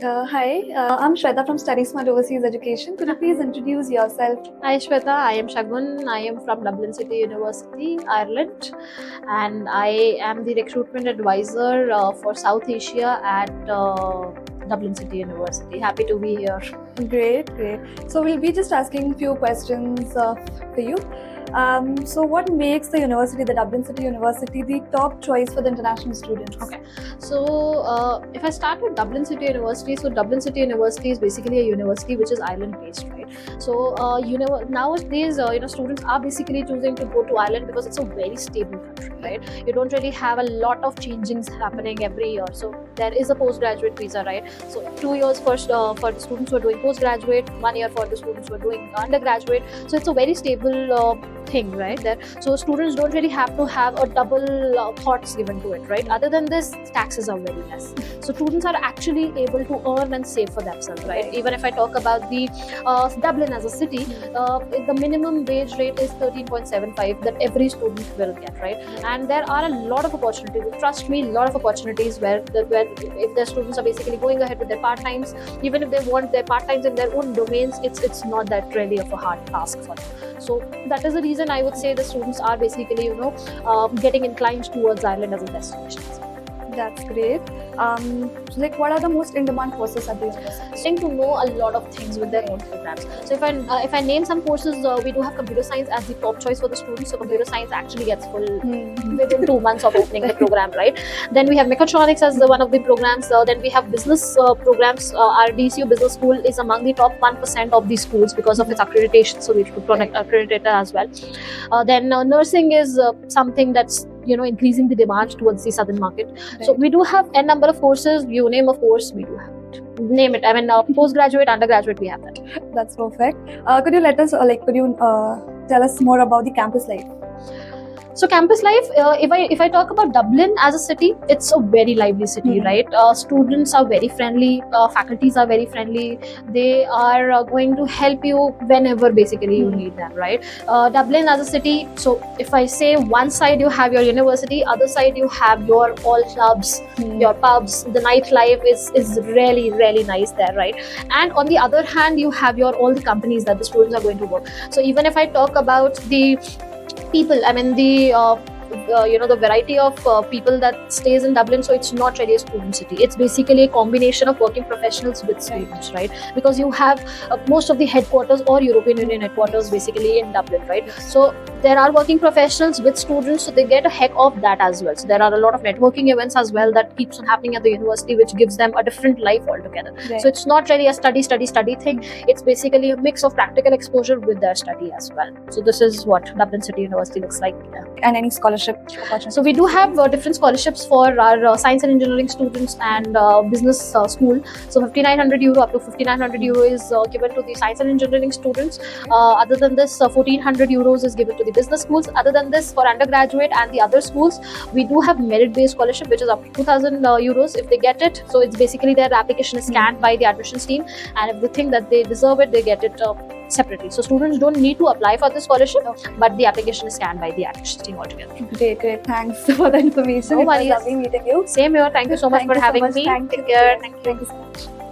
Hi, I'm Shweta from Study Smart Overseas Education. Could you please introduce yourself? Hi Shweta, I am Shagun. I am from Dublin City University, Ireland, and I am the recruitment advisor for South Asia at Dublin City University. Happy to be here. Great, great. So we'll be just asking few questions for you. So what makes the university, the Dublin City University, the top choice for the international students? Okay. So if I start with Dublin City University, so Dublin City University is basically a university which is island based, right? So nowadays, students are basically choosing to go to Ireland because it's a very stable country, right? You don't really have a lot of changings happening every year. So there is a postgraduate visa, right? So 2 years first for the students who are doing postgraduate, 1 year for the students who are doing undergraduate. So it's a very stable thing, right? There, so students don't really have to have a double thoughts given to it, right? Other than this, taxes are very less. So students are actually able to earn and save for themselves, right? Even if I talk about the Dublin as a city, the minimum wage rate is 13.75 that every student will get, right? And there are a lot of opportunities. Trust me, a lot of opportunities where if the students are basically going ahead with their part times, even if they want their part times in their own domains, it's not that really of a hard task for them. So that is the reason I would say the students are basically getting inclined towards Ireland as a destination. That's great. So like, what are the most in-demand courses at the university? Getting to know a lot of things with their own programs. So if I name some courses, we do have computer science as the top choice for the students. So computer science actually gets full within 2 months of opening the program, right? Then we have mechatronics as one of the programs. Then we have business programs. Our DCU Business School is among the top 1% of the schools because of its accreditation. So we should connect accreditor as well. Then nursing is something that's increasing the demand towards the southern market. Right. So we do have a number of courses. You name a course, we do have it. Name it. I mean, postgraduate, undergraduate, we have that. That's perfect. Could you let us, tell us more about the campus life? So campus life, if I talk about Dublin as a city, it's a very lively city, right? Students are very friendly, faculties are very friendly. They are going to help you whenever basically you need them, right? Dublin as a city, so if I say one side you have your university, other side you have your all clubs, your pubs, the nightlife is really, really nice there, right? And on the other hand, you have all the companies that the students are going to work. So even if I talk about the people, I mean the variety of people that stays in Dublin, so it's not really a student city. It's basically a combination of working professionals with students, right? Because you have most of the headquarters or European Union headquarters basically in Dublin, right? So there are working professionals with students, so they get a heck of that as well. So there are a lot of networking events as well that keeps on happening at the university, which gives them a different life altogether. Right. So it's not really a study thing. It's basically a mix of practical exposure with their study as well. So this is what Dublin City University looks like. And any scholarship opportunities? So we do have different scholarships for our science and engineering students and business school. So 5,900 euro up to 5,900 euro is given to the science and engineering students. Other than this, 1,400 euros is given to the business schools. Other than this, for undergraduate and the other schools, we do have merit-based scholarship, which is up to 2,000 euros if they get it. So it's basically their application is scanned by the admissions team, and if they think that they deserve it, they get it separately. So students don't need to apply for the scholarship, but the application is scanned by the admissions team altogether. Great. Thanks for the information. No worries. It was lovely meeting you. Same here. Thank you so much for having me. Thank you. Take care. Thank you. Thank you so much.